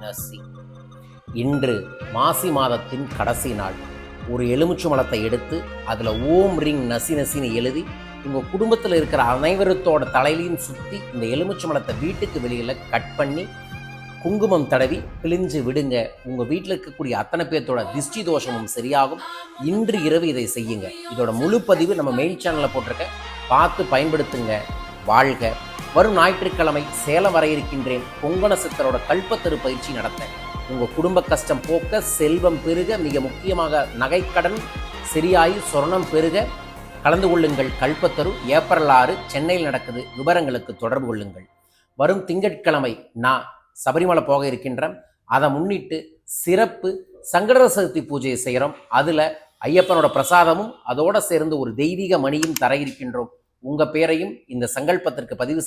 நசி. இன்று மாசி மாதத்தின் கடைசி நாள். ஒரு எலுமிச்சம்பழத்தை எடுத்து அதில் ஓம் ரிங் நசி நசின்னு எழுதி உங்கள் குடும்பத்தில் இருக்கிற அனைவரத்தோட தலையிலையும் சுற்றி இந்த எலுமிச்சம்பழத்தை வீட்டுக்கு வெளியில் கட் பண்ணி குங்குமம் தடவி பிழிஞ்சு விடுங்க. உங்கள் வீட்டில் இருக்கக்கூடிய அத்தனை பேர்த்தோட திஷ்டி தோஷமும் சரியாகும். இன்று இரவு இதை செய்யுங்க. இதோட முழு பதிவு நம்ம மெயில் சேனலில் போட்டிருக்க, பார்த்து பயன்படுத்துங்க. வாழ்க. வரும் ஞாயிற்றுக்கிழமை சேலம் வர இருக்கின்றேன். பொங்கன சித்தரோட கல்பத்தரு பயிற்சி நடத்த உங்கள் குடும்ப கஷ்டம் போக்க, செல்வம் பெருக, மிக முக்கியமாக நகைக்கடன் சரியாகி சொர்ணம் பெருக கலந்து கொள்ளுங்கள். கல்பத்தரு ஏப்ரல் 6 சென்னையில் நடக்குது. விவரங்களுக்கு தொடர்பு கொள்ளுங்கள். வரும் திங்கட்கிழமை நான் சபரிமலை போக இருக்கின்றேன். அதை முன்னிட்டு சிறப்பு சங்கடஹர சதுர்த்தி பூஜையை செய்கிறோம். அதில் ஐயப்பனோட பிரசாதமும் அதோடு சேர்ந்து ஒரு தெய்வீக மணியும் தர இருக்கின்றோம். உங்கள் பேரையும் இந்த சங்கல்பத்திற்கு பதிவு